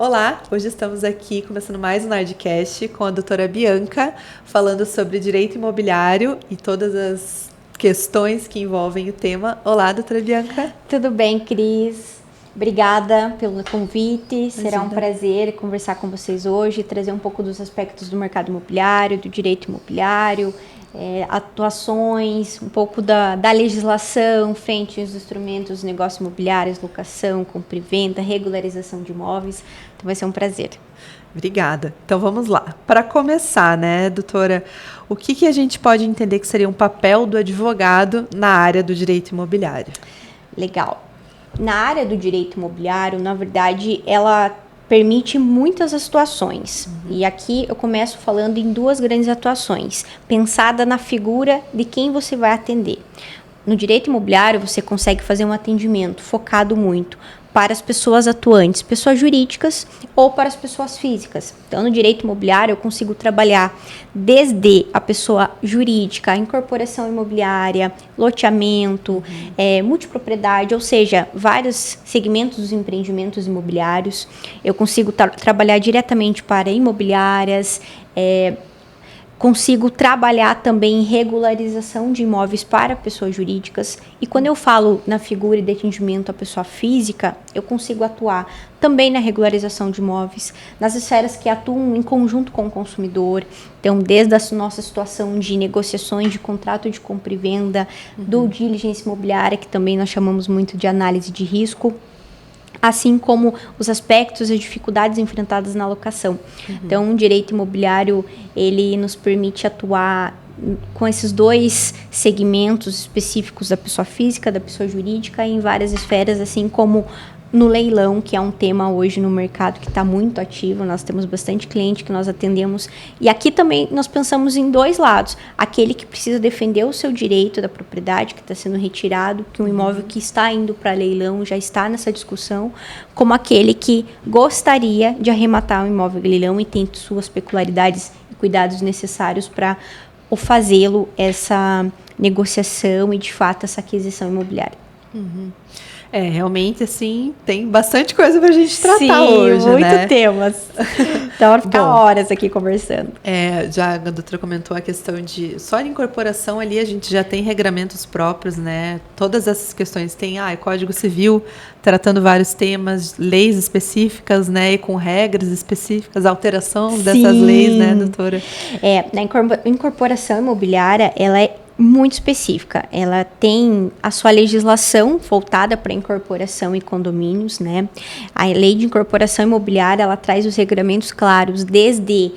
Olá, hoje estamos aqui começando mais um Nerdcast com a doutora Bianca, falando sobre direito imobiliário e todas as questões que envolvem o tema. Olá, doutora Bianca. Tudo bem, Cris? Obrigada pelo convite. Será um prazer conversar com vocês hoje, trazer um pouco dos aspectos do mercado imobiliário, do direito imobiliário, atuações, um pouco da legislação frente aos instrumentos, negócios imobiliários, locação, compra e venda, regularização de imóveis. Então vai ser um prazer. Obrigada. Então vamos lá. Para começar, né, doutora, o que a gente pode entender que seria um papel do advogado na área do direito imobiliário? Legal. Na área do direito imobiliário, na verdade, ela permite muitas atuações. E aqui eu começo falando em duas grandes atuações, pensada na figura de quem você vai atender. No direito imobiliário, você consegue fazer um atendimento focado muito para as pessoas atuantes, pessoas jurídicas ou para as pessoas físicas. Então, no direito imobiliário, eu consigo trabalhar desde a pessoa jurídica, a incorporação imobiliária, loteamento, multipropriedade, ou seja, vários segmentos dos empreendimentos imobiliários. Eu consigo trabalhar diretamente para imobiliárias, consigo trabalhar também em regularização de imóveis para pessoas jurídicas. E quando eu falo na figura de atendimento à pessoa física, eu consigo atuar também na regularização de imóveis, nas esferas que atuam em conjunto com o consumidor. Então, desde a nossa situação de negociações de contrato de compra e venda, do diligência imobiliária, que também nós chamamos muito de análise de risco, assim como os aspectos e dificuldades enfrentadas na locação. Então, o direito imobiliário, ele nos permite atuar com esses dois segmentos específicos da pessoa física, da pessoa jurídica, em várias esferas, assim como no leilão, que é um tema hoje no mercado que está muito ativo. Nós temos bastante cliente que nós atendemos. E aqui também nós pensamos em dois lados. Aquele que precisa defender o seu direito da propriedade que está sendo retirado, que um imóvel que está indo para leilão já está nessa discussão, como aquele que gostaria de arrematar o imóvel de leilão e tem suas peculiaridades e cuidados necessários para fazê-lo essa negociação e, de fato, essa aquisição imobiliária. Realmente, assim, tem bastante coisa pra gente tratar hoje, né? Muito temas. Então, vai ficar horas aqui conversando. Já a doutora comentou a questão de... Só de incorporação ali, a gente já tem regramentos próprios, né? Todas essas questões tem, Código Civil, tratando vários temas, leis específicas, né? E com regras específicas, alteração dessas leis, né, doutora? Na incorporação imobiliária, ela é muito específica. Ela tem a sua legislação voltada para incorporação e condomínios, né? A lei de incorporação imobiliária, ela traz os regramentos claros, desde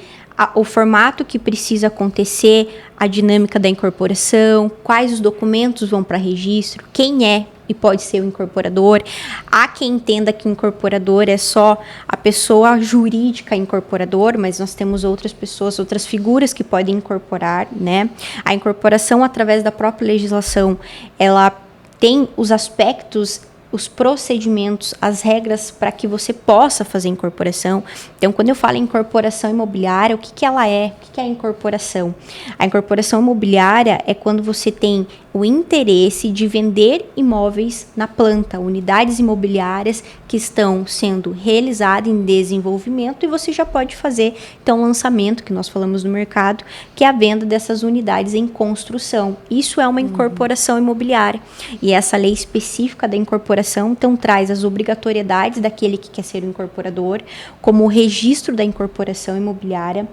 o formato que precisa acontecer, a dinâmica da incorporação, quais os documentos vão para registro, quem é e pode ser o incorporador. Há quem entenda que o incorporador é só a pessoa jurídica incorporador, mas nós temos outras pessoas, outras figuras que podem incorporar, né? A incorporação, através da própria legislação, ela tem os aspectos, os procedimentos, as regras para que você possa fazer incorporação. Então, quando eu falo em incorporação imobiliária, o que ela é? O que é a incorporação? A incorporação imobiliária é quando você tem o interesse de vender imóveis na planta, unidades imobiliárias que estão sendo realizadas em desenvolvimento, e você já pode fazer, então, o lançamento, que nós falamos no mercado, que é a venda dessas unidades em construção. Isso é uma incorporação imobiliária. E essa lei específica da incorporação, então, traz as obrigatoriedades daquele que quer ser o incorporador, como o registro da incorporação imobiliária.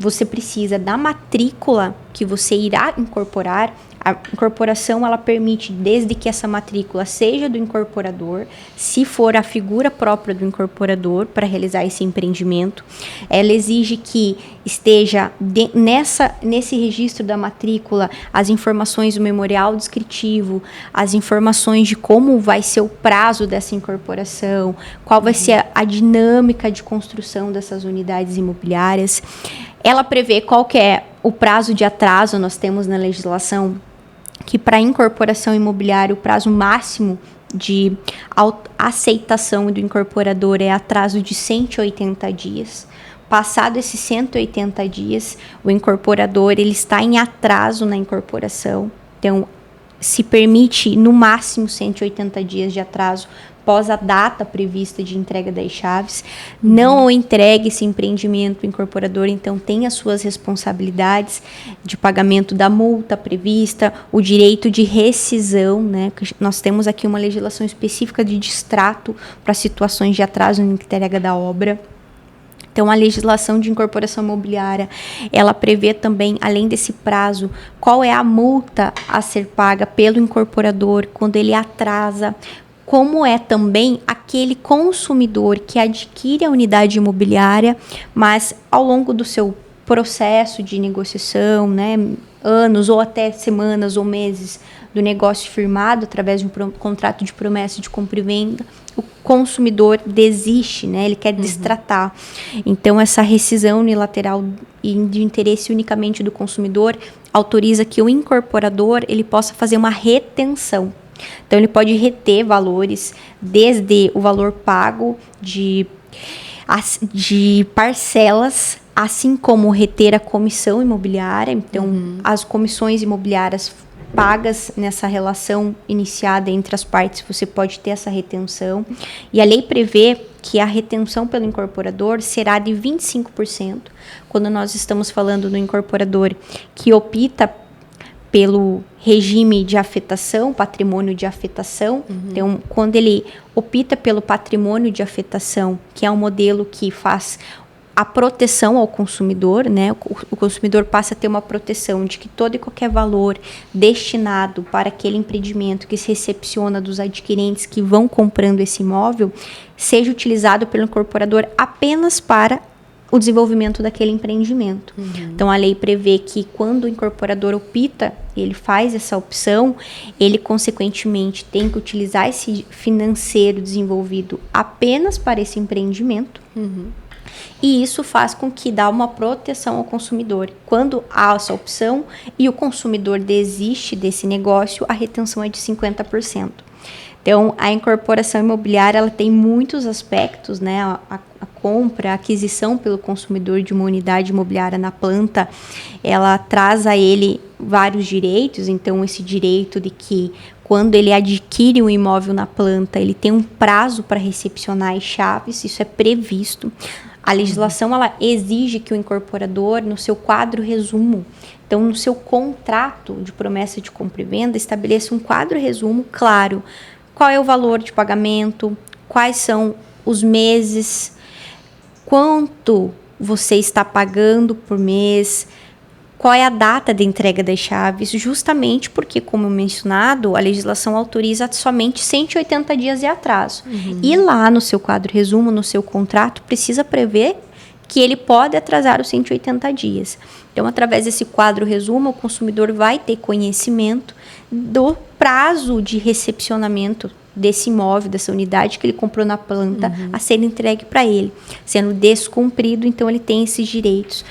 Você precisa da matrícula que você irá incorporar. A incorporação, ela permite, desde que essa matrícula seja do incorporador, se for a figura própria do incorporador para realizar esse empreendimento, ela exige que esteja nesse registro da matrícula as informações do memorial descritivo, as informações de como vai ser o prazo dessa incorporação, qual vai ser a dinâmica de construção dessas unidades imobiliárias. Ela prevê qual que é o prazo de atraso. Nós temos na legislação que, para incorporação imobiliária, o prazo máximo de aceitação do incorporador é atraso de 180 dias. Passado esses 180 dias, o incorporador ele está em atraso na incorporação. Então, se permite, no máximo, 180 dias de atraso após a data prevista de entrega das chaves. Não entregue esse empreendimento, o incorporador, então, tem as suas responsabilidades de pagamento da multa prevista, o direito de rescisão, né? Nós temos aqui uma legislação específica de distrato para situações de atraso na entrega da obra. Então, a legislação de incorporação imobiliária, ela prevê também, além desse prazo, qual é a multa a ser paga pelo incorporador quando ele atrasa, como é também aquele consumidor que adquire a unidade imobiliária, mas ao longo do seu processo de negociação, né, anos ou até semanas ou meses do negócio firmado através de um contrato de promessa de compra e venda, o consumidor desiste, né? Ele quer destratar. Então, essa rescisão unilateral e de interesse unicamente do consumidor autoriza que o incorporador ele possa fazer uma retenção. Então, ele pode reter valores desde o valor pago de parcelas, assim como reter a comissão imobiliária. Então, as comissões imobiliárias pagas nessa relação iniciada entre as partes, você pode ter essa retenção. E a lei prevê que a retenção pelo incorporador será de 25%, quando nós estamos falando do incorporador que opta pelo regime de afetação, patrimônio de afetação. Então, quando ele opta pelo patrimônio de afetação, que é um modelo que faz a proteção ao consumidor, né? O consumidor passa a ter uma proteção de que todo e qualquer valor destinado para aquele empreendimento que se recepciona dos adquirentes que vão comprando esse imóvel seja utilizado pelo incorporador apenas para o desenvolvimento daquele empreendimento. Então, a lei prevê que quando o incorporador opta, ele faz essa opção, ele consequentemente tem que utilizar esse financeiro desenvolvido apenas para esse empreendimento. E isso faz com que dá uma proteção ao consumidor. Quando há essa opção e o consumidor desiste desse negócio, a retenção é de 50%. Então, a incorporação imobiliária ela tem muitos aspectos, né? A compra, a aquisição pelo consumidor de uma unidade imobiliária na planta, ela traz a ele vários direitos. Então, esse direito de que quando ele adquire um imóvel na planta, ele tem um prazo para recepcionar as chaves, isso é previsto. A legislação ela exige que o incorporador, no seu quadro resumo, então no seu contrato de promessa de compra e venda, estabeleça um quadro resumo claro. Qual é o valor de pagamento, quais são os meses, quanto você está pagando por mês, qual é a data de entrega das chaves, justamente porque, como mencionado, a legislação autoriza somente 180 dias de atraso. E lá no seu quadro resumo, no seu contrato, precisa prever que ele pode atrasar os 180 dias. Então, através desse quadro resumo, o consumidor vai ter conhecimento do prazo de recepcionamento desse imóvel, dessa unidade que ele comprou na planta, a ser entregue para ele. Sendo descumprido, então ele tem esses direitos.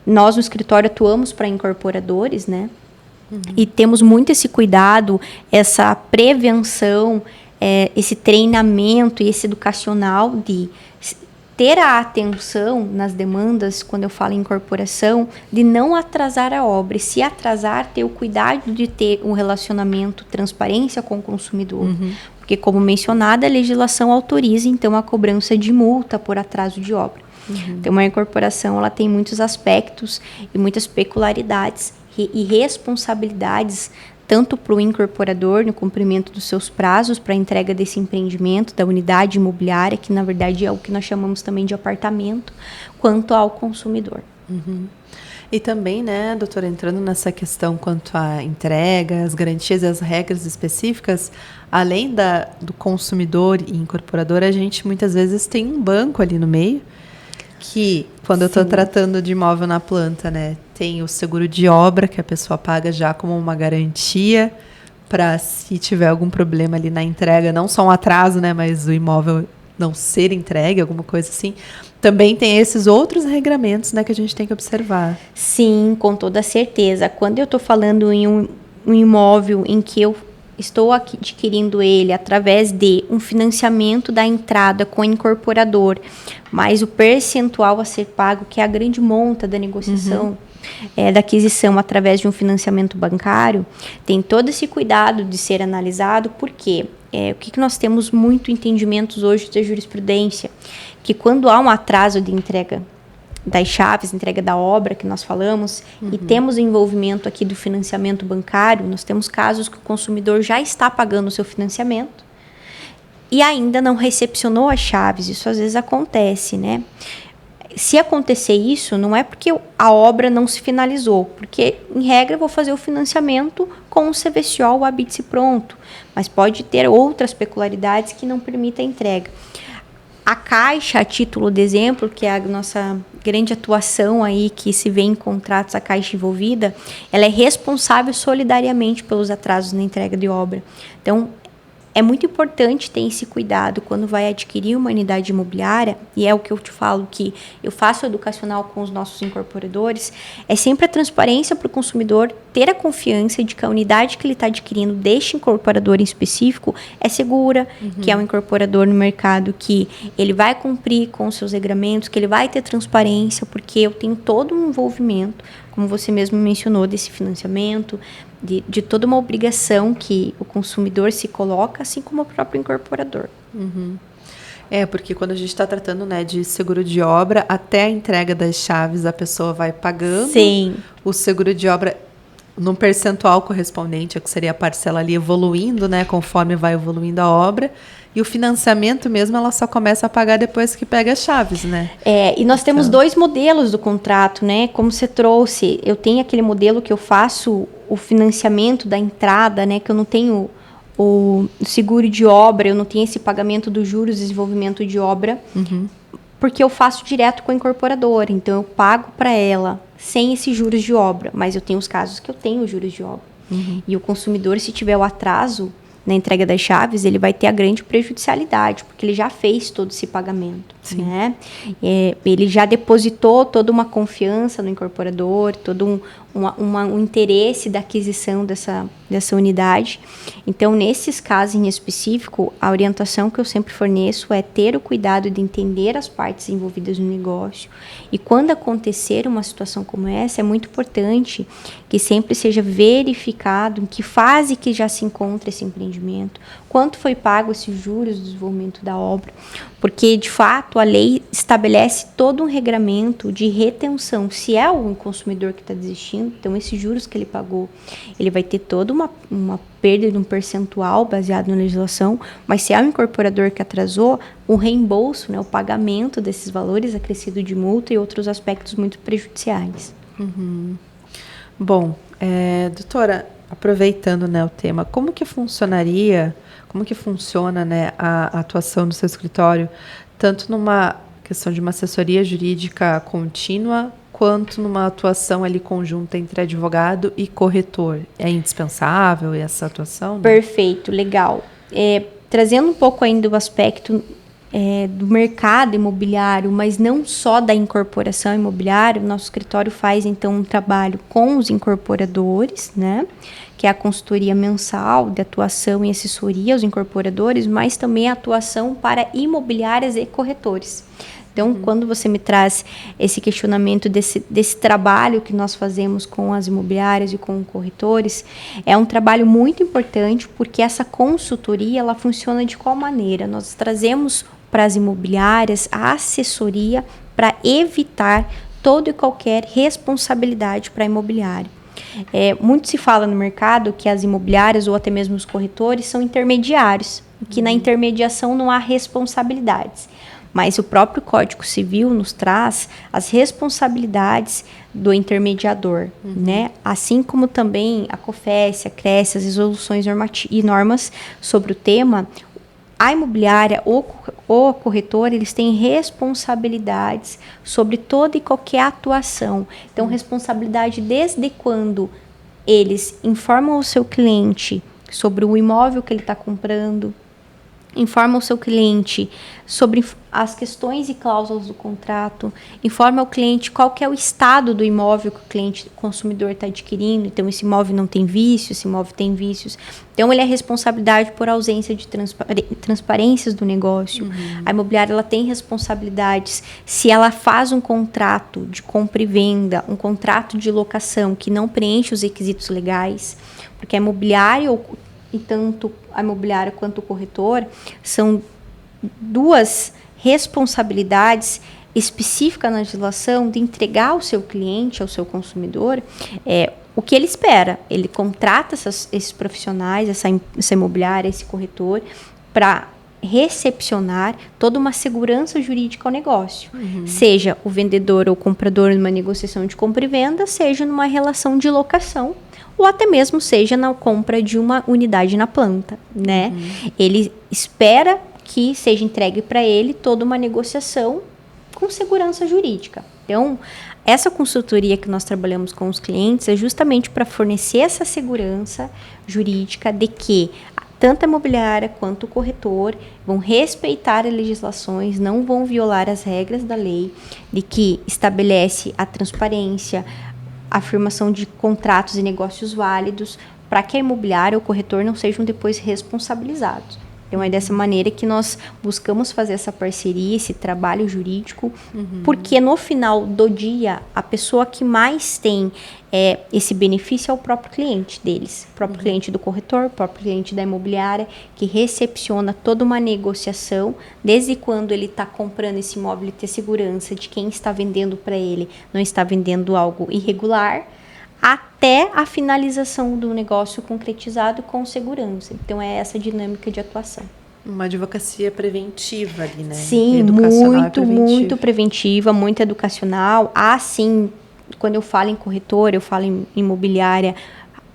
Nós, no escritório, atuamos para incorporadores, né? E temos muito esse cuidado, essa prevenção, esse treinamento e esse educacional de ter a atenção nas demandas, quando eu falo em incorporação, de não atrasar a obra. E se atrasar, ter o cuidado de ter um relacionamento, transparência com o consumidor. Porque, como mencionado, a legislação autoriza, então, a cobrança de multa por atraso de obra. Então, uma incorporação ela tem muitos aspectos e muitas peculiaridades e responsabilidades, tanto para o incorporador no cumprimento dos seus prazos para a entrega desse empreendimento, da unidade imobiliária, que na verdade é o que nós chamamos também de apartamento, quanto ao consumidor. E também, né, doutora, entrando nessa questão quanto à entrega, as garantias e as regras específicas, além do consumidor e incorporador, a gente muitas vezes tem um banco ali no meio, que quando eu estou tratando de imóvel na planta, né, tem o seguro de obra que a pessoa paga já como uma garantia para se tiver algum problema ali na entrega, não só um atraso, né, mas o imóvel não ser entregue, alguma coisa assim. Também tem esses outros regramentos, né, que a gente tem que observar. Sim, com toda certeza. Quando eu estou falando em um imóvel em que eu estou adquirindo ele através de um financiamento da entrada com o incorporador, mas o percentual a ser pago, que é a grande monta da negociação, da aquisição através de um financiamento bancário, tem todo esse cuidado de ser analisado, porque o que nós temos muito entendimentos hoje da jurisprudência, que quando há um atraso de entrega das chaves, entrega da obra que nós falamos, e temos envolvimento aqui do financiamento bancário, nós temos casos que o consumidor já está pagando o seu financiamento e ainda não recepcionou as chaves. Isso às vezes acontece, né? Se acontecer isso, não é porque a obra não se finalizou, porque, em regra, eu vou fazer o financiamento com o CVCO, o habite-se pronto, mas pode ter outras peculiaridades que não permitem a entrega. A Caixa, a título de exemplo, que é a nossa grande atuação aí, que se vê em contratos, a Caixa envolvida, ela é responsável solidariamente pelos atrasos na entrega de obra. Então, é muito importante ter esse cuidado quando vai adquirir uma unidade imobiliária, e é o que eu te falo que eu faço educacional com os nossos incorporadores, é sempre a transparência para o consumidor ter a confiança de que a unidade que ele está adquirindo deste incorporador em específico é segura, que é um incorporador no mercado que ele vai cumprir com os seus regramentos, que ele vai ter transparência, porque eu tenho todo um envolvimento, como você mesmo mencionou, desse financiamento, de toda uma obrigação que o consumidor se coloca, assim como o próprio incorporador. Porque quando a gente está tratando, né, de seguro de obra, até a entrega das chaves, a pessoa vai pagando. Sim. O seguro de obra num percentual correspondente, que seria a parcela ali evoluindo, né, conforme vai evoluindo a obra. E o financiamento mesmo, ela só começa a pagar depois que pega as chaves, né? E nós temos dois modelos do contrato, né? Como você trouxe, eu tenho aquele modelo que eu faço o financiamento da entrada, né? Que eu não tenho o seguro de obra, eu não tenho esse pagamento dos juros de desenvolvimento de obra, porque eu faço direto com a incorporadora. Então, eu pago para ela sem esses juros de obra, mas eu tenho os casos que eu tenho juros de obra. E o consumidor, se tiver o atraso na entrega das chaves, ele vai ter a grande prejudicialidade, porque ele já fez todo esse pagamento, né? Ele já depositou toda uma confiança no incorporador, todo um interesse da aquisição dessa unidade. Então, nesses casos em específico, a orientação que eu sempre forneço é ter o cuidado de entender as partes envolvidas no negócio. E quando acontecer uma situação como essa, é muito importante que sempre seja verificado em que fase que já se encontra esse empreendimento, quanto foi pago esses juros do desenvolvimento da obra, porque, de fato, a lei estabelece todo um regramento de retenção. Se é o consumidor que está desistindo, então esses juros que ele pagou, ele vai ter toda uma perda de um percentual baseado na legislação, mas se é o incorporador que atrasou, o reembolso, né, o pagamento desses valores acrescido de multa e outros aspectos muito prejudiciais. Bom, doutora, aproveitando, né, o tema, como que funciona, né, a atuação do seu escritório, tanto numa questão de uma assessoria jurídica contínua, quanto numa atuação ali conjunta entre advogado e corretor? É indispensável essa atuação? Né? Perfeito, legal. Trazendo um pouco ainda o aspecto do mercado imobiliário, mas não só da incorporação imobiliária, o nosso escritório faz, então, um trabalho com os incorporadores, né? Que é a consultoria mensal de atuação e assessoria aos incorporadores, mas também a atuação para imobiliárias e corretores. Então, quando você me traz esse questionamento desse trabalho que nós fazemos com as imobiliárias e com corretores, é um trabalho muito importante, porque essa consultoria, ela funciona de qual maneira? Nós trazemos para as imobiliárias a assessoria para evitar toda e qualquer responsabilidade para a imobiliária. Muito se fala no mercado que as imobiliárias ou até mesmo os corretores são intermediários, que na intermediação não há responsabilidades. Mas o próprio Código Civil nos traz as responsabilidades do intermediador, né? Assim como também a COFES, a CRES, as resoluções e normas sobre o tema, a imobiliária ou a corretora, eles têm responsabilidades sobre toda e qualquer atuação. Então, responsabilidade desde quando eles informam o seu cliente sobre o imóvel que ele está comprando, informa o seu cliente sobre as questões e cláusulas do contrato, informa o cliente qual que é o estado do imóvel que o consumidor está adquirindo. Então, esse imóvel não tem vícios, esse imóvel tem vícios. Então, ele é responsabilidade por ausência de transparências do negócio. A imobiliária, ela tem responsabilidades se ela faz um contrato de compra e venda, um contrato de locação que não preenche os requisitos legais, porque a imobiliária e tanto a imobiliária quanto o corretor são duas responsabilidades específicas na legislação de entregar ao seu cliente, ao seu consumidor, o que ele espera. Ele contrata esses profissionais, essa imobiliária, esse corretor, para recepcionar toda uma segurança jurídica ao negócio. Seja o vendedor ou comprador numa negociação de compra e venda, seja numa relação de locação, ou até mesmo seja na compra de uma unidade na planta, né? Ele espera que seja entregue para ele toda uma negociação com segurança jurídica. Então, essa consultoria que nós trabalhamos com os clientes é justamente para fornecer essa segurança jurídica de que tanto a imobiliária quanto o corretor vão respeitar as legislações, não vão violar as regras da lei, de que estabelece a transparência, a afirmação de contratos e negócios válidos, para que a imobiliária ou o corretor não sejam depois responsabilizados. Então, é dessa maneira que nós buscamos fazer essa parceria, esse trabalho jurídico, porque no final do dia, a pessoa que mais tem esse benefício é o próprio cliente deles, o próprio cliente do corretor, o próprio cliente da imobiliária, que recepciona toda uma negociação, desde quando ele está comprando esse imóvel e ter segurança de quem está vendendo para ele, não está vendendo algo irregular, até a finalização do negócio concretizado com segurança. Então, é essa dinâmica de atuação. Uma advocacia preventiva ali, né? Sim, muito preventiva, muito educacional. Sim, quando eu falo em corretor, eu falo em imobiliária,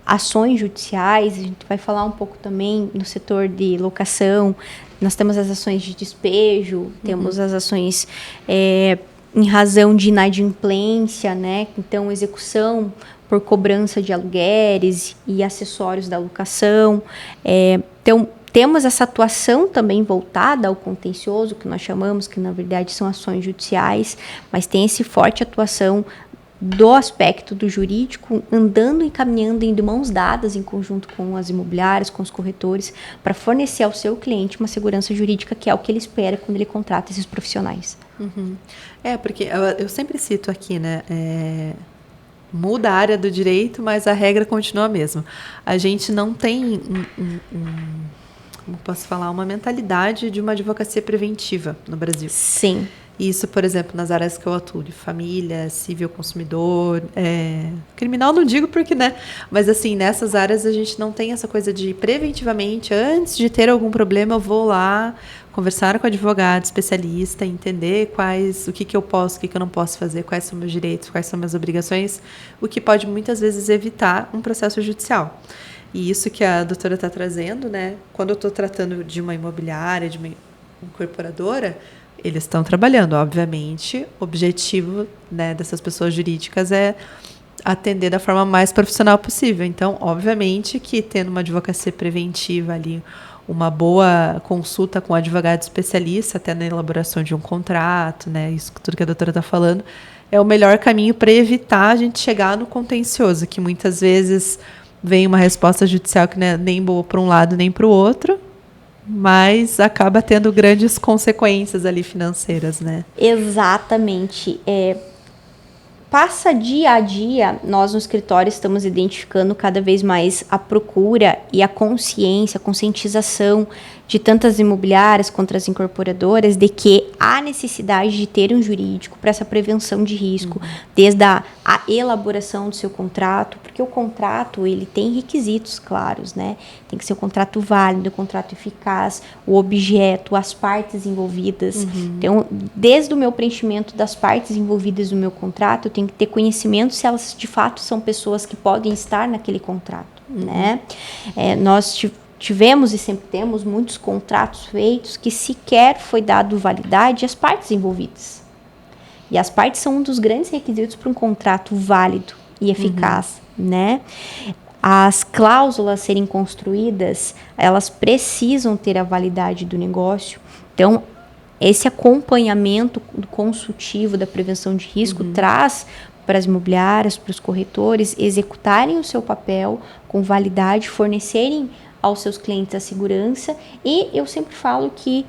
ações judiciais, a gente vai falar um pouco também no setor de locação. Nós temos as ações de despejo, temos as ações em razão de inadimplência, né? Então, execução por cobrança de aluguéis e acessórios da locação. Então, temos essa atuação também voltada ao contencioso, que nós chamamos, que na verdade são ações judiciais, mas tem esse forte atuação do aspecto do jurídico, andando e caminhando de mãos dadas em conjunto com as imobiliárias, com os corretores, para fornecer ao seu cliente uma segurança jurídica, que é o que ele espera quando ele contrata esses profissionais. Porque eu sempre cito aqui, né? Muda a área do direito, mas a regra continua a mesma. A gente não tem, como posso falar, uma mentalidade de uma advocacia preventiva no Brasil. Sim. Isso, por exemplo, nas áreas que eu atuo, de família, civil, consumidor, criminal não digo porque, né? Mas assim, nessas áreas a gente não tem essa coisa de preventivamente, antes de ter algum problema, eu vou lá conversar com o advogado, especialista, entender o que eu posso, o que eu não posso fazer, quais são meus direitos, quais são minhas obrigações, o que pode muitas vezes evitar um processo judicial. E isso que a doutora está trazendo, né? Quando eu estou tratando de uma imobiliária, de uma incorporadora, eles estão trabalhando, obviamente. O objetivo, né, dessas pessoas jurídicas é atender da forma mais profissional possível. Então, obviamente que tendo uma advocacia preventiva ali, uma boa consulta com um advogado especialista, até na elaboração de um contrato, né, isso tudo que a doutora está falando, é o melhor caminho para evitar a gente chegar no contencioso, que muitas vezes vem uma resposta judicial que não é nem boa para um lado nem para o outro, mas acaba tendo grandes consequências ali financeiras, né? Exatamente. Passa dia a dia, nós no escritório estamos identificando cada vez mais a procura e a consciência, a conscientização de tantas imobiliárias quanto as incorporadoras de que há necessidade de ter um jurídico para essa prevenção de risco, desde a elaboração do seu contrato, porque o contrato ele tem requisitos claros, né? Tem que ser um contrato válido, um contrato eficaz, o objeto, as partes envolvidas. Então, desde o meu preenchimento das partes envolvidas no meu contrato, eu tenho que ter conhecimento se elas de fato são pessoas que podem estar naquele contrato, né? Nós tivemos e sempre temos muitos contratos feitos que sequer foi dado validade às partes envolvidas. E as partes são um dos grandes requisitos para um contrato válido e eficaz, né? As cláusulas serem construídas, elas precisam ter a validade do negócio. Então, esse acompanhamento consultivo da prevenção de risco traz para as imobiliárias, para os corretores executarem o seu papel com validade, fornecerem aos seus clientes a segurança. E eu sempre falo que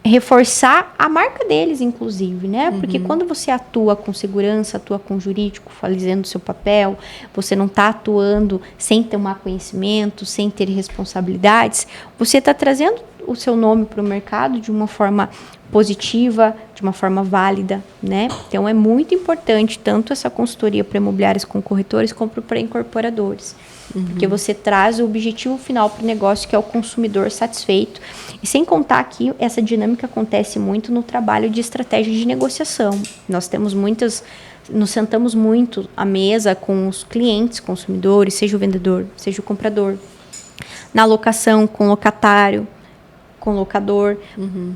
reforçar a marca deles, inclusive, né? Porque quando você atua com segurança, atua com jurídico, fazendo o seu papel, você não está atuando sem tomar conhecimento, sem ter responsabilidades, você está trazendo o seu nome para o mercado de uma forma positiva, de uma forma válida, né? Então, é muito importante tanto essa consultoria para imobiliários com corretores, como para incorporadores. Porque você traz o objetivo final para o negócio, que é o consumidor satisfeito. E sem contar que essa dinâmica acontece muito no trabalho de estratégia de negociação. Nós temos nos sentamos muito à mesa com os clientes, consumidores, seja o vendedor, seja o comprador. Na locação, com o locatário, com o locador,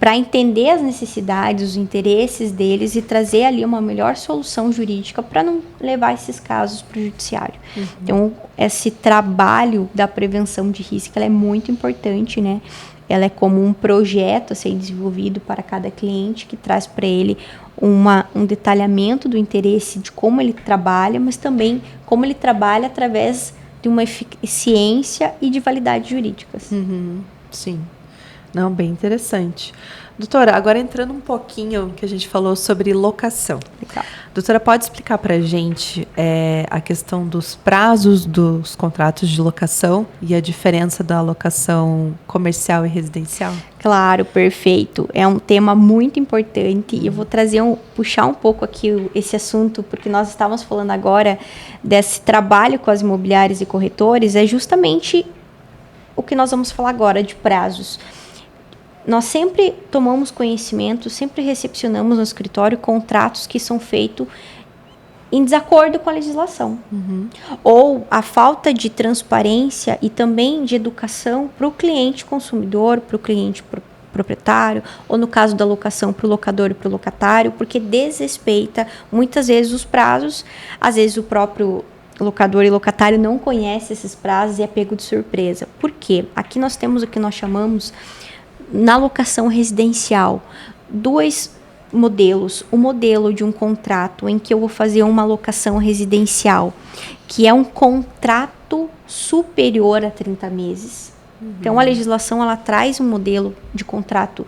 para entender as necessidades, os interesses deles e trazer ali uma melhor solução jurídica para não levar esses casos para o judiciário. Então, esse trabalho da prevenção de risco, ela é muito importante, né? Ela é como um projeto a ser desenvolvido para cada cliente, que traz para ele um detalhamento do interesse de como ele trabalha, mas também como ele trabalha através de uma eficiência e de validade jurídicas. Sim. Não, bem interessante. Doutora, agora entrando um pouquinho que a gente falou sobre locação. Legal. Doutora, pode explicar para a gente a questão dos prazos dos contratos de locação e a diferença da locação comercial e residencial? Claro, perfeito. É um tema muito importante e eu vou puxar um pouco aqui esse assunto, porque nós estávamos falando agora desse trabalho com as imobiliárias e corretores, é justamente o que nós vamos falar agora de prazos. Nós sempre tomamos conhecimento, sempre recepcionamos no escritório contratos que são feitos em desacordo com a legislação. Ou a falta de transparência e também de educação para o cliente consumidor, para o cliente proprietário, ou no caso da locação, para o locador e para o locatário, porque desrespeita muitas vezes os prazos, às vezes o próprio locador e locatário não conhece esses prazos e é pego de surpresa. Por quê? Aqui nós temos o que nós chamamos, na locação residencial, dois modelos. O modelo de um contrato em que eu vou fazer uma locação residencial, que é um contrato superior a 30 meses. Então, a legislação ela traz um modelo de contrato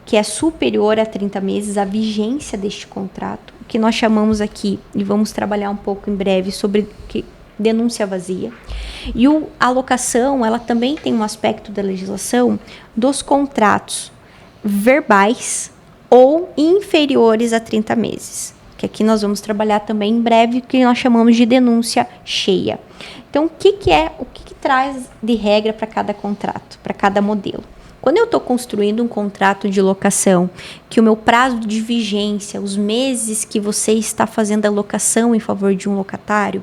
que é superior a 30 meses, a vigência deste contrato, que nós chamamos aqui, e vamos trabalhar um pouco em breve, sobre denúncia vazia. E a locação, ela também tem um aspecto da legislação dos contratos verbais ou inferiores a 30 meses. Que aqui nós vamos trabalhar também em breve, que nós chamamos de denúncia cheia. Então, o que traz de regra para cada contrato, para cada modelo? Quando eu estou construindo um contrato de locação, que o meu prazo de vigência, os meses que você está fazendo a locação em favor de um locatário,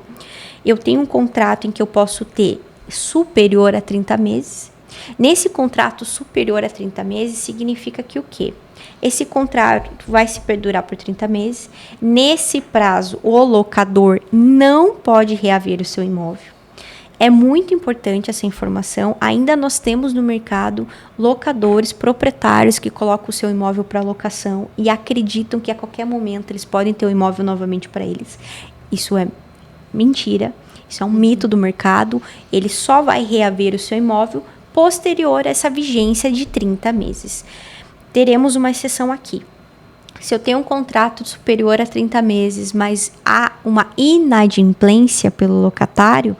eu tenho um contrato em que eu posso ter superior a 30 meses. Nesse contrato superior a 30 meses, significa que o quê? Esse contrato vai se perdurar por 30 meses. Nesse prazo, o locador não pode reaver o seu imóvel. É muito importante essa informação. Ainda nós temos no mercado locadores, proprietários que colocam o seu imóvel para locação e acreditam que a qualquer momento eles podem ter o imóvel novamente para eles. Isso é mentira, isso é um mito do mercado. Ele só vai reaver o seu imóvel posterior a essa vigência de 30 meses. Teremos uma exceção aqui. Se eu tenho um contrato superior a 30 meses, mas há uma inadimplência pelo locatário,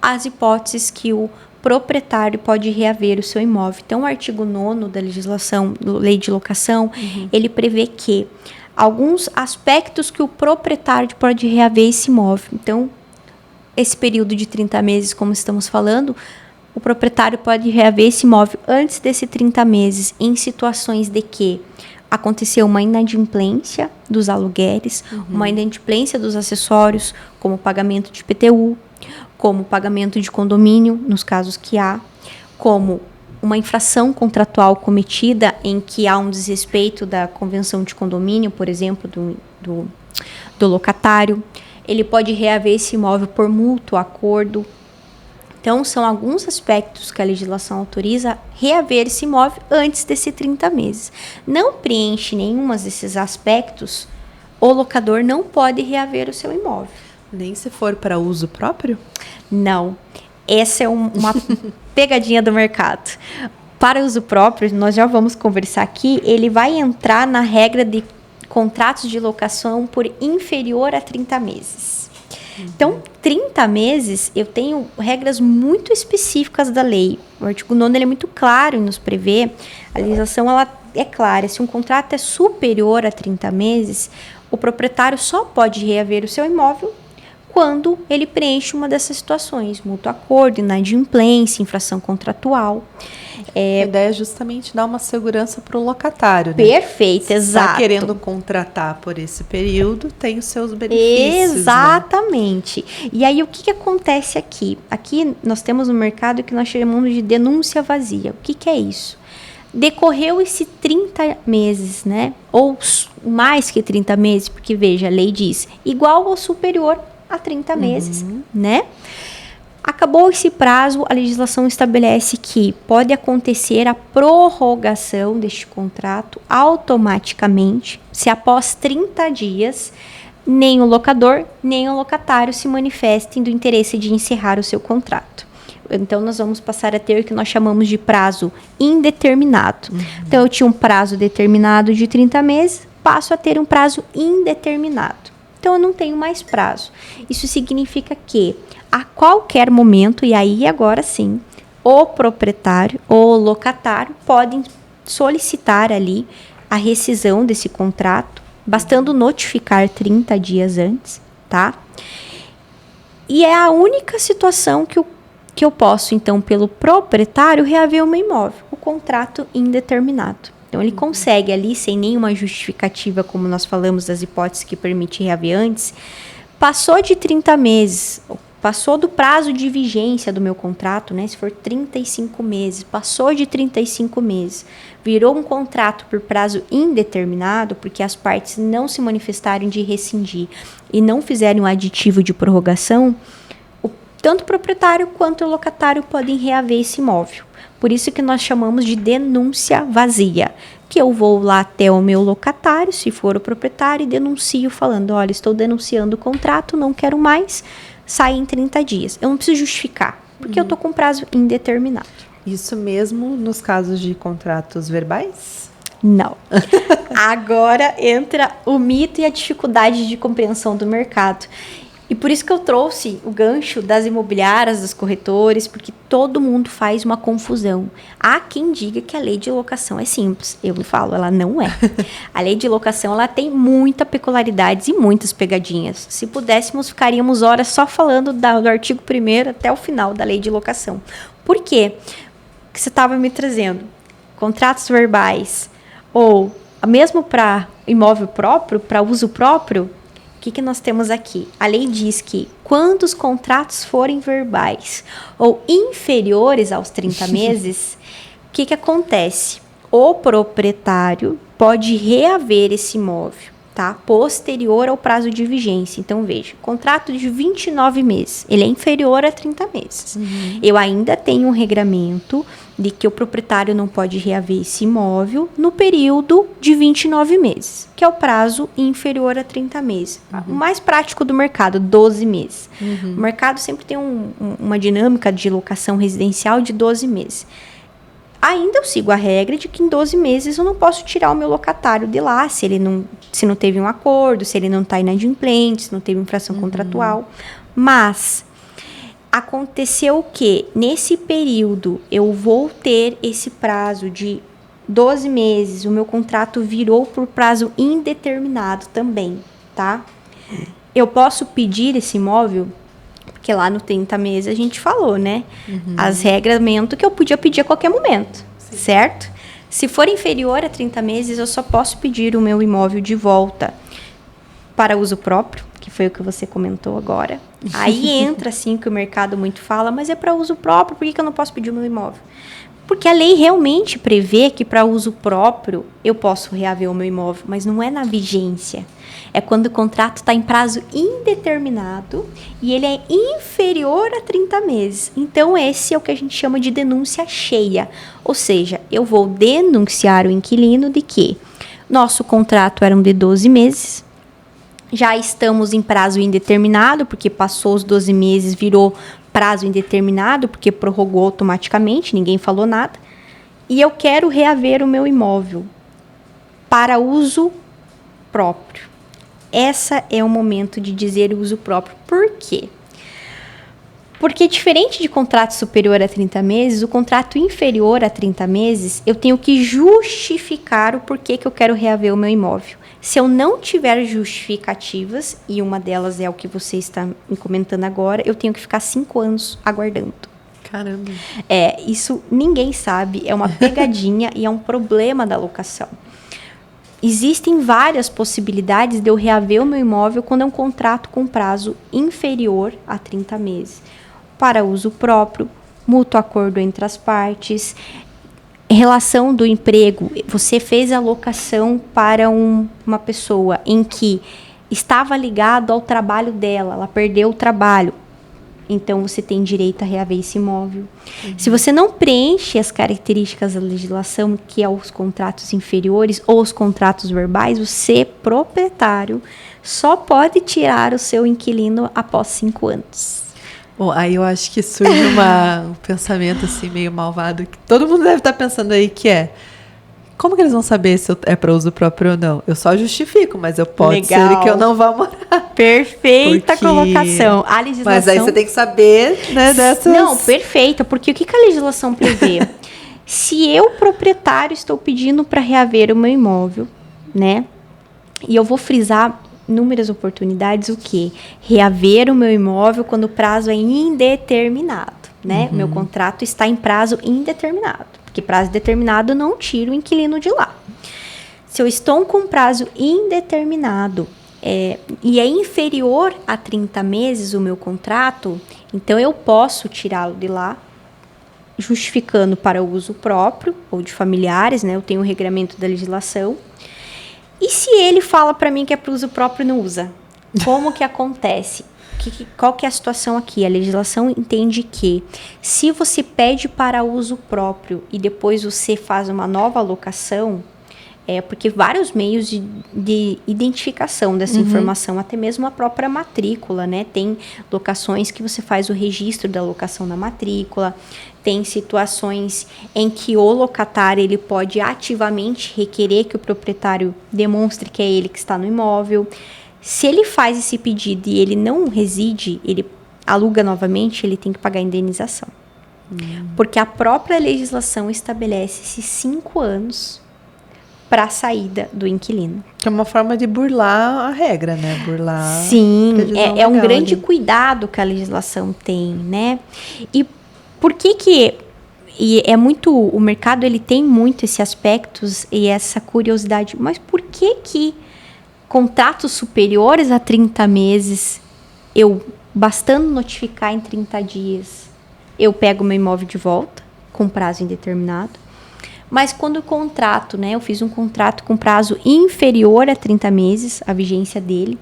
as hipóteses que o proprietário pode reaver o seu imóvel. Então, o artigo 9º da legislação, lei de locação, ele prevê que alguns aspectos que o proprietário pode reaver esse imóvel. Então, esse período de 30 meses, como estamos falando, o proprietário pode reaver esse imóvel antes desse 30 meses, em situações de que aconteceu uma inadimplência dos aluguéis, uma inadimplência dos acessórios, como pagamento de IPTU, como pagamento de condomínio, nos casos que há, como uma infração contratual cometida em que há um desrespeito da convenção de condomínio, por exemplo, do locatário. Ele pode reaver esse imóvel por mútuo acordo. Então, são alguns aspectos que a legislação autoriza reaver esse imóvel antes desses 30 meses. Não preenche nenhum desses aspectos, o locador não pode reaver o seu imóvel. Nem se for para uso próprio? Não. Essa é uma pegadinha do mercado. para uso próprio, nós já vamos conversar aqui, ele vai entrar na regra de contratos de locação por inferior a 30 meses. Então, 30 meses, eu tenho regras muito específicas da lei. O artigo 9º ele é muito claro em nos prever. A legislação ela é clara. Se um contrato é superior a 30 meses, o proprietário só pode reaver o seu imóvel quando ele preenche uma dessas situações. Mútuo acordo, inadimplência, infração contratual. A ideia é justamente dar uma segurança para o locatário, né? Perfeito, exato. Está querendo contratar por esse período, tem os seus benefícios. Exatamente. Né? E aí, o que acontece aqui? Aqui nós temos no mercado o que nós chamamos de denúncia vazia. O que é isso? Decorreu esse 30 meses, né? Ou mais que 30 meses, porque veja, a lei diz igual ou superior a 30 meses, né? Acabou esse prazo, a legislação estabelece que pode acontecer a prorrogação deste contrato automaticamente se após 30 dias nem o locador nem o locatário se manifestem do interesse de encerrar o seu contrato. Então, nós vamos passar a ter o que nós chamamos de prazo indeterminado. Então, eu tinha um prazo determinado de 30 meses, passo a ter um prazo indeterminado. Então, eu não tenho mais prazo. Isso significa que, a qualquer momento, e aí agora sim, o proprietário ou o locatário podem solicitar ali a rescisão desse contrato, bastando notificar 30 dias antes, tá? E é a única situação que eu posso, então, pelo proprietário, reaver o meu imóvel, o contrato indeterminado. Então, ele consegue ali, sem nenhuma justificativa, como nós falamos das hipóteses que permite reaver antes, passou de 30 meses, passou do prazo de vigência do meu contrato, né? Se for 35 meses, passou de 35 meses, virou um contrato por prazo indeterminado, porque as partes não se manifestaram de rescindir e não fizeram um aditivo de prorrogação, tanto o proprietário quanto o locatário podem reaver esse imóvel. Por isso que nós chamamos de denúncia vazia, que eu vou lá até o meu locatário, se for o proprietário, e denuncio falando, olha, estou denunciando o contrato, não quero mais, sai em 30 dias. Eu não preciso justificar, porque eu estou com prazo indeterminado. Isso mesmo nos casos de contratos verbais? Não. Agora entra o mito e a dificuldade de compreensão do mercado. E por isso que eu trouxe o gancho das imobiliárias, dos corretores, porque todo mundo faz uma confusão. Há quem diga que a lei de locação é simples. Eu falo, ela não é. A lei de locação ela tem muitas peculiaridades e muitas pegadinhas. Se pudéssemos, ficaríamos horas só falando do artigo 1º até o final da lei de locação. Por quê? Que você estava me trazendo contratos verbais ou mesmo para imóvel próprio, para uso próprio. O que nós temos aqui? A lei diz que quando os contratos forem verbais ou inferiores aos 30 meses, o que acontece? O proprietário pode reaver esse imóvel, tá? Posterior ao prazo de vigência. Então, veja, contrato de 29 meses, ele é inferior a 30 meses. Eu ainda tenho um regramento de que o proprietário não pode reaver esse imóvel no período de 29 meses, que é o prazo inferior a 30 meses. O mais prático do mercado, 12 meses. O mercado sempre tem uma dinâmica de locação residencial de 12 meses. Ainda eu sigo a regra de que em 12 meses eu não posso tirar o meu locatário de lá, se não teve um acordo, se ele não está inadimplente, se não teve infração contratual. Mas aconteceu o quê? Nesse período, eu vou ter esse prazo de 12 meses, o meu contrato virou por prazo indeterminado também, tá? Eu posso pedir esse imóvel, porque lá no 30 meses a gente falou, né? As regramentos que eu podia pedir a qualquer momento, certo? Se for inferior a 30 meses, eu só posso pedir o meu imóvel de volta para uso próprio, que foi o que você comentou agora. Aí entra, assim, que o mercado muito fala, mas é para uso próprio, por que eu não posso pedir o meu imóvel? Porque a lei realmente prevê que para uso próprio eu posso reaver o meu imóvel, mas não é na vigência. É quando o contrato está em prazo indeterminado e ele é inferior a 30 meses. Então, esse é o que a gente chama de denúncia cheia. Ou seja, eu vou denunciar o inquilino de que nosso contrato era de 12 meses, já estamos em prazo indeterminado, porque passou os 12 meses, virou prazo indeterminado, porque prorrogou automaticamente, ninguém falou nada. e eu quero reaver o meu imóvel para uso próprio. Esse é o momento de dizer uso próprio. Por quê? Porque diferente de contrato superior a 30 meses, o contrato inferior a 30 meses, eu tenho que justificar o porquê que eu quero reaver o meu imóvel. Se eu não tiver justificativas, e uma delas é o que você está me comentando agora, eu tenho que ficar 5 anos aguardando. Caramba. Isso ninguém sabe, é uma pegadinha e é um problema da locação. Existem várias possibilidades de eu reaver o meu imóvel quando é um contrato com prazo inferior a 30 meses. Para uso próprio, mútuo acordo entre as partes, relação do emprego. Você fez a locação para uma pessoa em que estava ligado ao trabalho dela, ela perdeu o trabalho. Então, você tem direito a reaver esse imóvel. Se você não preenche as características da legislação, que é os contratos inferiores ou os contratos verbais, você, proprietário, só pode tirar o seu inquilino após 5 anos. Bom, aí eu acho que surge um pensamento assim meio malvado, que todo mundo deve estar pensando aí, que é: como que eles vão saber se é para uso próprio ou não? Eu só justifico, mas pode ser que eu não vá morar. Perfeita colocação. A legislação... Mas aí você tem que saber, né, dessas... Não, perfeita, porque o que a legislação prevê? Se eu, proprietário, estou pedindo para reaver o meu imóvel, né? E eu vou frisar inúmeras oportunidades, o quê? Reaver o meu imóvel quando o prazo é indeterminado, né? Meu contrato está em prazo indeterminado, porque prazo determinado não tira o inquilino de lá. Se eu estou com prazo indeterminado e é inferior a 30 meses o meu contrato, então eu posso tirá-lo de lá, justificando para uso próprio ou de familiares, né? Eu tenho o regramento da legislação. E se ele fala para mim que é para uso próprio e não usa? Como que acontece? Qual que é a situação aqui? A legislação entende que se você pede para uso próprio e depois você faz uma nova alocação, porque vários meios de identificação dessa informação, até mesmo a própria matrícula, né? Tem locações que você faz o registro da locação na matrícula, tem situações em que o locatário ele pode ativamente requerer que o proprietário demonstre que é ele que está no imóvel. Se ele faz esse pedido e ele não reside, ele aluga novamente, ele tem que pagar a indenização. Porque a própria legislação estabelece esses 5 anos para a saída do inquilino. Que é uma forma de burlar a regra, né? Burlar. Sim, é um grande cuidado que a legislação tem, né? E por que e é muito, o mercado ele tem muito esses aspectos e essa curiosidade, mas por que contratos superiores a 30 meses, bastando notificar em 30 dias, eu pego meu imóvel de volta, com prazo indeterminado, mas quando o contrato, né, eu fiz um contrato com prazo inferior a 30 meses, a vigência dele,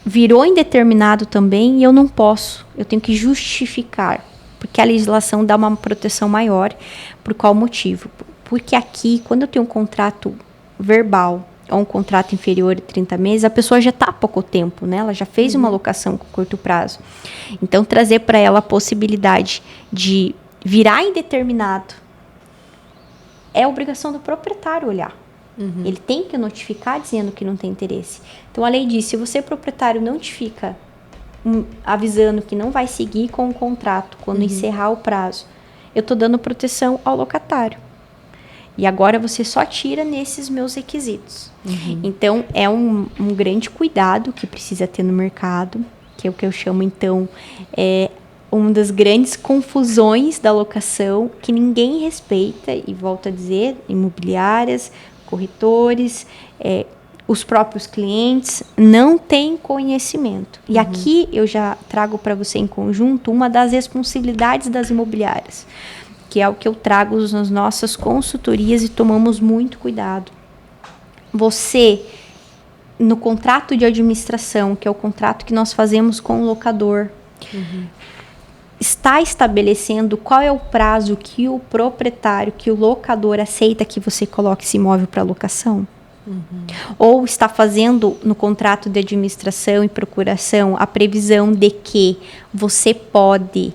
virou indeterminado também e eu não posso, eu tenho que justificar, porque a legislação dá uma proteção maior. Por qual motivo? Porque aqui, quando eu tenho um contrato verbal ou um contrato inferior a 30 meses, a pessoa já está há pouco tempo, né? Ela já fez uma locação com curto prazo. Então, trazer para ela a possibilidade de virar indeterminado é obrigação do proprietário olhar. Ele tem que notificar dizendo que não tem interesse. Então, a lei diz, se você, proprietário, notifica avisando que não vai seguir com o contrato quando encerrar o prazo, eu estou dando proteção ao locatário. E agora você só tira nesses meus requisitos. Então, é um grande cuidado que precisa ter no mercado, que é o que eu chamo, então, uma das grandes confusões da locação, que ninguém respeita, e volto a dizer, imobiliárias, corretores, os próprios clientes não têm conhecimento. E aqui eu já trago para você em conjunto uma das responsabilidades das imobiliárias, que é o que eu trago nas nossas consultorias e tomamos muito cuidado. Você, no contrato de administração, que é o contrato que nós fazemos com o locador, está estabelecendo qual é o prazo que o proprietário, que o locador aceita que você coloque esse imóvel para locação? Ou está fazendo no contrato de administração e procuração a previsão de que você pode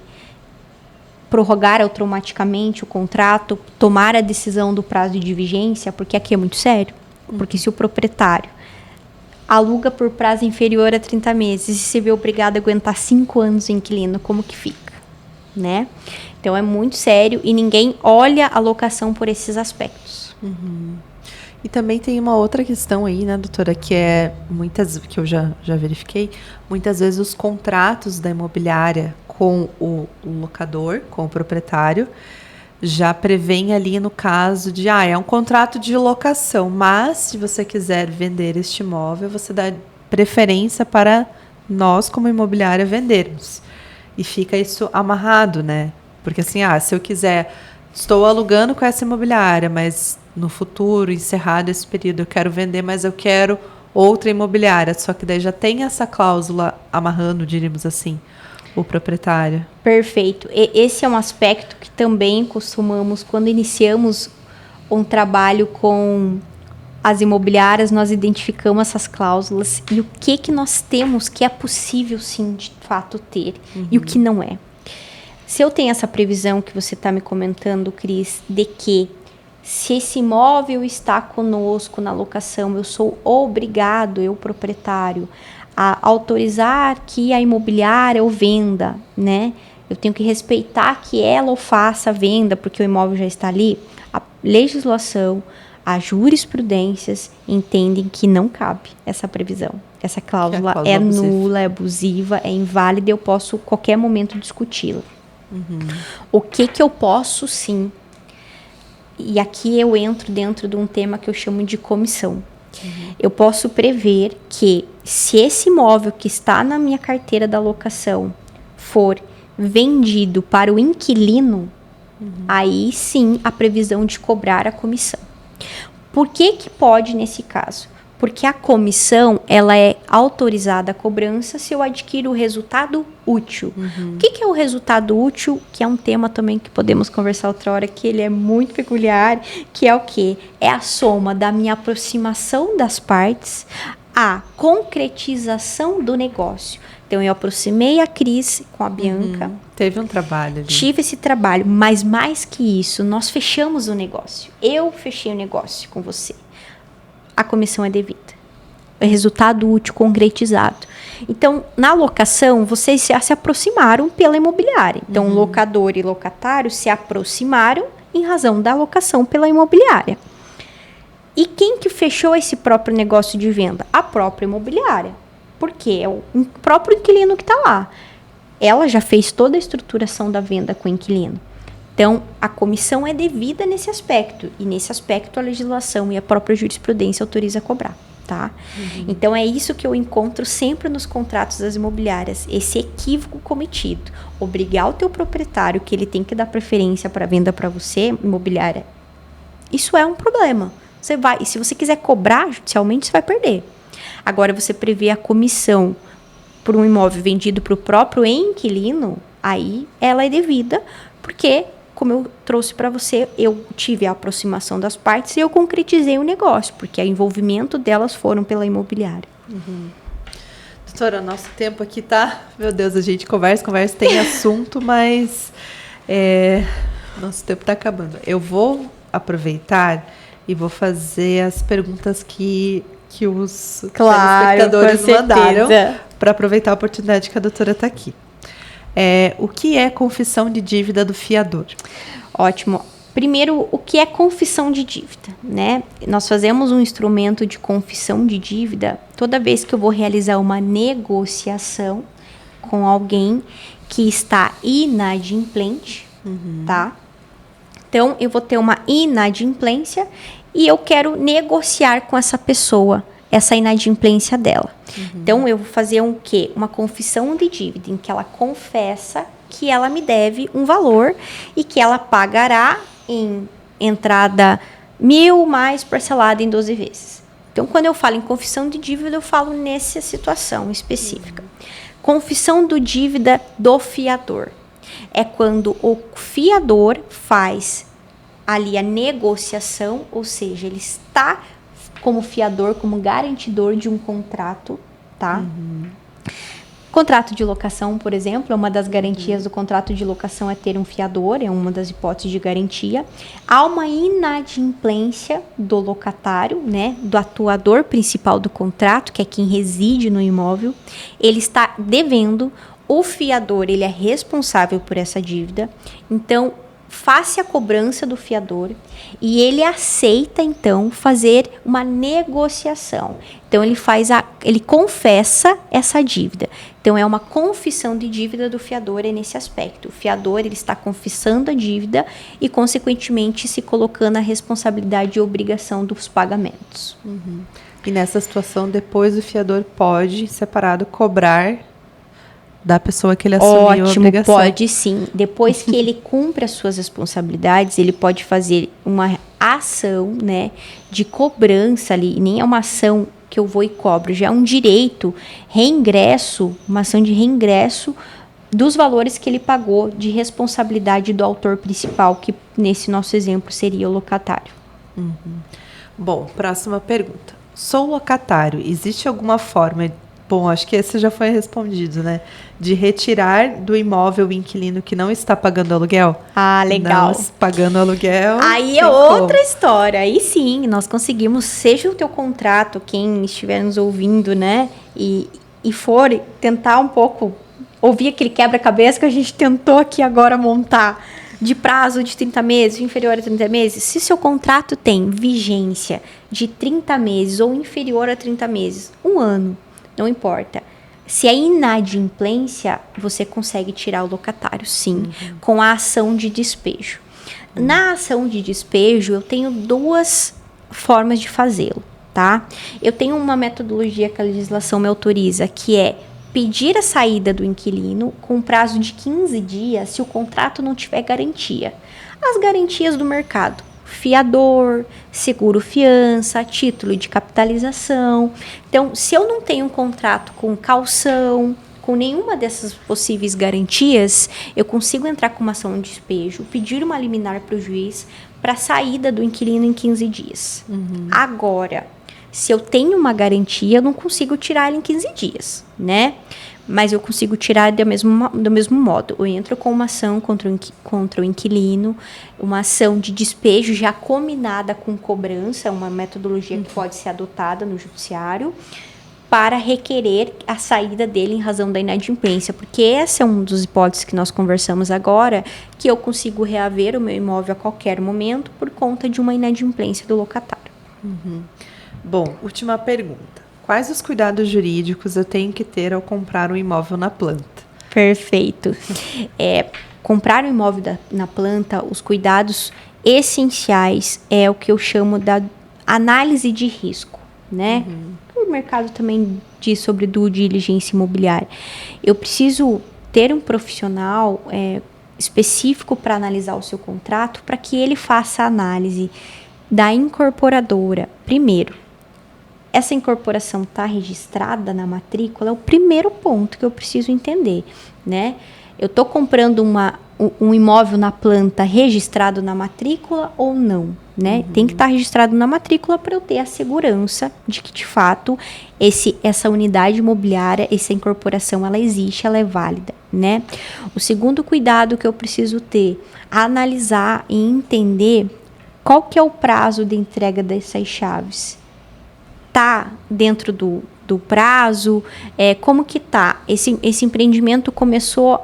prorrogar automaticamente o contrato, tomar a decisão do prazo de vigência, porque aqui é muito sério. Porque se o proprietário aluga por prazo inferior a 30 meses e se vê obrigado a aguentar 5 anos o inquilino, como que fica? Né? Então é muito sério e ninguém olha a locação por esses aspectos. E também tem uma outra questão aí, né, doutora, que é que eu já verifiquei, muitas vezes os contratos da imobiliária com o locador, com o proprietário, já prevêem ali no caso de, é um contrato de locação, mas se você quiser vender este imóvel, você dá preferência para nós, como imobiliária, vendermos. E fica isso amarrado, né? Porque assim, se eu quiser, estou alugando com essa imobiliária, mas no futuro, encerrado esse período, eu quero vender, mas eu quero outra imobiliária. Só que daí já tem essa cláusula amarrando, diríamos assim, o proprietário. Perfeito. Esse é um aspecto que também costumamos, quando iniciamos um trabalho com as imobiliárias, nós identificamos essas cláusulas e o que nós temos que é possível, sim, de fato ter e o que não é. Se eu tenho essa previsão que você está me comentando, Cris, de que se esse imóvel está conosco na locação, eu sou obrigado, eu proprietário, a autorizar que a imobiliária o venda, né? Eu tenho que respeitar que ela o faça a venda, porque o imóvel já está ali. A legislação, as jurisprudências entendem que não cabe essa previsão. Essa cláusula é nula, é abusiva, é inválida e eu posso, a qualquer momento, discuti-la. O que eu posso, sim. E aqui eu entro dentro de um tema que eu chamo de comissão. Eu posso prever que se esse imóvel que está na minha carteira da locação for vendido para o inquilino, aí sim a previsão de cobrar a comissão. Por que pode nesse caso? Porque a comissão, ela é autorizada a cobrança se eu adquiro o resultado útil. O que é o resultado útil? Que é um tema também que podemos conversar outra hora, que ele é muito peculiar, que é o quê? É a soma da minha aproximação das partes à concretização do negócio. Então, eu aproximei a Cris com a Bianca. Teve um trabalho ali. Tive esse trabalho, mas mais que isso, nós fechamos o negócio. Eu fechei o negócio com você. A comissão é devida. É resultado útil concretizado. Então, na locação, vocês já se aproximaram pela imobiliária. Então, locador e locatário se aproximaram em razão da locação pela imobiliária. E quem que fechou esse próprio negócio de venda? A própria imobiliária. Porque é o próprio inquilino que está lá. Ela já fez toda a estruturação da venda com o inquilino. Então, a comissão é devida nesse aspecto. E nesse aspecto, a legislação e a própria jurisprudência autoriza a cobrar, tá? Então, é isso que eu encontro sempre nos contratos das imobiliárias. Esse equívoco cometido. Obrigar o teu proprietário que ele tem que dar preferência para venda para você, imobiliária. Isso é um problema. E se você quiser cobrar judicialmente, você vai perder. Agora, você prevê a comissão por um imóvel vendido para o próprio inquilino, aí ela é devida, porque... Como eu trouxe para você, eu tive a aproximação das partes e eu concretizei o negócio, porque o envolvimento delas foram pela imobiliária. Doutora, nosso tempo aqui tá... Meu Deus, a gente conversa, tem assunto, mas nosso tempo está acabando. Eu vou aproveitar e vou fazer as perguntas que os telespectadores mandaram para aproveitar a oportunidade que a doutora está aqui. O que é confissão de dívida do fiador? Ótimo. Primeiro, o que é confissão de dívida, né? Nós fazemos um instrumento de confissão de dívida toda vez que eu vou realizar uma negociação com alguém que está inadimplente, tá? Então, eu vou ter uma inadimplência e eu quero negociar com essa pessoa essa inadimplência dela. Então, eu vou fazer um quê? Uma confissão de dívida, em que ela confessa que ela me deve um valor e que ela pagará em entrada 1.000 mais parcelada em 12 vezes. Então, quando eu falo em confissão de dívida, eu falo nessa situação específica. Confissão de dívida do fiador. É quando o fiador faz ali a negociação, ou seja, ele está como fiador, como garantidor de um contrato, tá? Contrato de locação, por exemplo, uma das garantias do contrato de locação é ter um fiador, é uma das hipóteses de garantia. Há uma inadimplência do locatário, né, do atuador principal do contrato, que é quem reside no imóvel. Ele está devendo, o fiador, ele é responsável por essa dívida. Então, faça a cobrança do fiador e ele aceita, então, fazer uma negociação. Então, ele confessa essa dívida. Então, é uma confissão de dívida do fiador nesse aspecto. O fiador, ele está confessando a dívida e, consequentemente, se colocando a responsabilidade e obrigação dos pagamentos. Uhum. E nessa situação, depois o fiador pode, separado, cobrar da pessoa que ele assumiu a obrigação. Pode sim. Depois que ele cumpre as suas responsabilidades, ele pode fazer uma ação, né, de cobrança ali. Nem é uma ação que eu vou e cobro, já é um direito, reingresso, uma ação de reingresso dos valores que ele pagou de responsabilidade do autor principal, que nesse nosso exemplo seria o locatário. Uhum. Bom, próxima pergunta. Sou locatário, existe alguma forma... Bom, acho que esse já foi respondido, né? De retirar do imóvel o inquilino que não está pagando aluguel? Ah, legal. Não pagando aluguel. Aí é outra história. Aí sim, nós conseguimos, seja o teu contrato, quem estiver nos ouvindo, né? E for tentar um pouco ouvir aquele quebra-cabeça que a gente tentou aqui agora montar, de prazo de 30 meses, inferior a 30 meses. Se seu contrato tem vigência de 30 meses ou inferior a 30 meses, um ano, não importa. Se é inadimplência, você consegue tirar o locatário, sim, com a ação de despejo. Na ação de despejo, eu tenho duas formas de fazê-lo, tá? Eu tenho uma metodologia que a legislação me autoriza, que é pedir a saída do inquilino com prazo de 15 dias se o contrato não tiver garantia. As garantias do mercado. Fiador, seguro fiança, título de capitalização. Então, se eu não tenho um contrato com caução, com nenhuma dessas possíveis garantias, eu consigo entrar com uma ação de despejo, pedir uma liminar para o juiz para a saída do inquilino em 15 dias. Agora, se eu tenho uma garantia, eu não consigo tirar ele em 15 dias, né? Mas eu consigo tirar do mesmo modo. Eu entro com uma ação contra o inquilino, uma ação de despejo já combinada com cobrança, uma metodologia que pode ser adotada no judiciário, para requerer a saída dele em razão da inadimplência. Porque essa é uma das hipóteses que nós conversamos agora, que eu consigo reaver o meu imóvel a qualquer momento por conta de uma inadimplência do locatário. Bom, última pergunta. Quais os cuidados jurídicos eu tenho que ter ao comprar um imóvel na planta? Perfeito. Comprar um imóvel na planta, os cuidados essenciais é o que eu chamo da análise de risco, né? O mercado também diz sobre due diligence imobiliária. Eu preciso ter um profissional específico para analisar o seu contrato, para que ele faça a análise da incorporadora. Primeiro, essa incorporação está registrada na matrícula? É o primeiro ponto que eu preciso entender, né? Eu estou comprando um imóvel na planta registrado na matrícula ou não, né? Tem que estar registrado na matrícula para eu ter a segurança de que, de fato, essa unidade imobiliária, essa incorporação, ela existe, ela é válida, né? O segundo cuidado que eu preciso ter, analisar e entender qual que é o prazo de entrega dessas chaves. Tá dentro do prazo? Como que tá? Esse empreendimento começou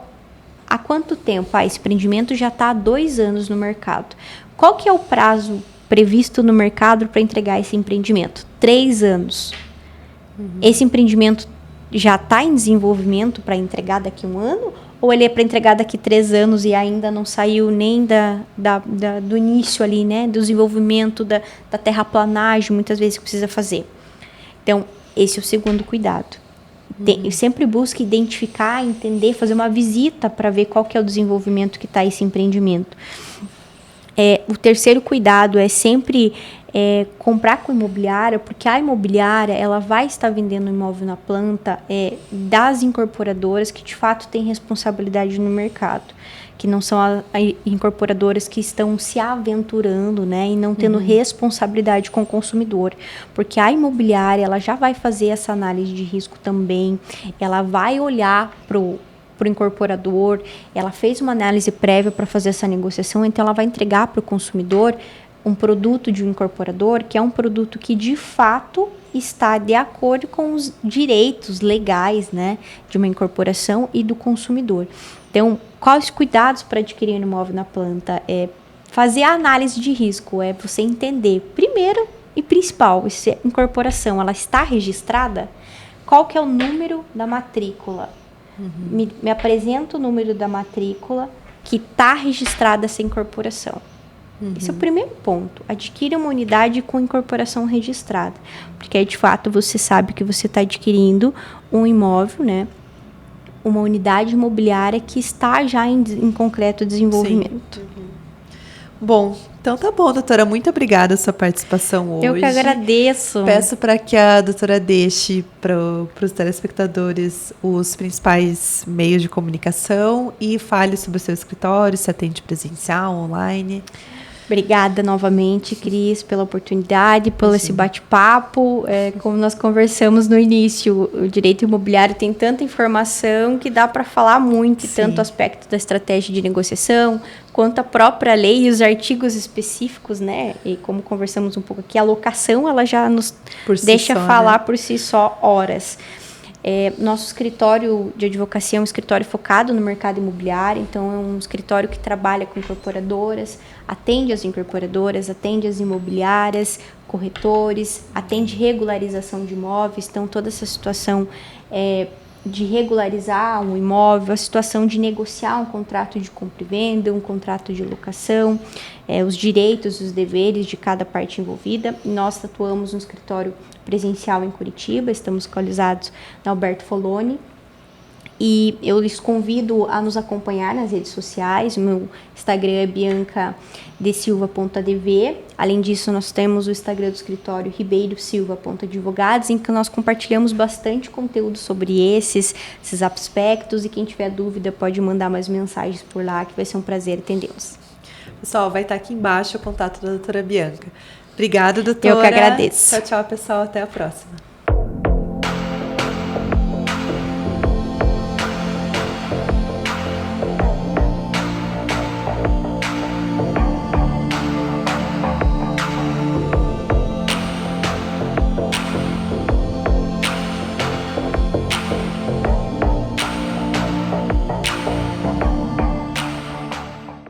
há quanto tempo? Esse empreendimento já está há 2 anos no mercado. Qual que é o prazo previsto no mercado para entregar esse empreendimento? 3 anos. Esse empreendimento já está em desenvolvimento para entregar daqui a 1 ano? Ou ele é para entregar daqui a 3 anos e ainda não saiu nem do início ali, né? Do desenvolvimento da terraplanagem, muitas vezes, que precisa fazer. Então, esse é o segundo cuidado. Eu sempre busco identificar, entender, fazer uma visita para ver qual que é o desenvolvimento que está esse empreendimento. O terceiro cuidado é sempre comprar com imobiliária, porque a imobiliária ela vai estar vendendo imóvel na planta das incorporadoras que de fato têm responsabilidade no mercado, que não são incorporadoras que estão se aventurando, né, e não tendo responsabilidade com o consumidor, porque a imobiliária ela já vai fazer essa análise de risco também, ela vai olhar para o incorporador, ela fez uma análise prévia para fazer essa negociação, então ela vai entregar para o consumidor um produto de um incorporador que é um produto que de fato está de acordo com os direitos legais, né, de uma incorporação e do consumidor. Então, quais cuidados para adquirir um imóvel na planta? É fazer a análise de risco, é você entender, primeiro e principal, se a incorporação ela está registrada, qual que é o número da matrícula? Me apresenta o número da matrícula que está registrada essa incorporação. Esse é o primeiro ponto. Adquira uma unidade com incorporação registrada. Porque aí, de fato, você sabe que você está adquirindo um imóvel, né? Uma unidade imobiliária que está já em concreto desenvolvimento. Bom, então tá bom, doutora. Muito obrigada pela sua participação hoje. Eu que agradeço. Peço para que a doutora deixe para os telespectadores os principais meios de comunicação e fale sobre o seu escritório, se atende presencial, online. Obrigada novamente, Cris, pela oportunidade, pelo esse bate-papo. Como nós conversamos no início, o direito imobiliário tem tanta informação que dá para falar muito, tanto o aspecto da estratégia de negociação, quanto a própria lei e os artigos específicos, né? E como conversamos um pouco aqui, a locação, ela já nos deixa falar por si só horas. Nosso escritório de advocacia é um escritório focado no mercado imobiliário, então é um escritório que trabalha com incorporadoras, atende as incorporadoras, atende as imobiliárias, corretores, atende regularização de imóveis, então toda essa situação de regularizar um imóvel, a situação de negociar um contrato de compra e venda, um contrato de locação, os direitos e os deveres de cada parte envolvida. Nós atuamos no escritório presencial em Curitiba, estamos localizados na Alberto Foloni, e eu lhes convido a nos acompanhar nas redes sociais. O meu Instagram é biancadesilva.adv. Além disso, nós temos o Instagram do escritório ribeirosilva.advogados, em que nós compartilhamos bastante conteúdo sobre esses aspectos, e quem tiver dúvida pode mandar mais mensagens por lá, que vai ser um prazer atendê-los. Pessoal, vai estar aqui embaixo o contato da doutora Bianca. Obrigada, doutora. Eu que agradeço. Tchau, tchau, pessoal. Até a próxima.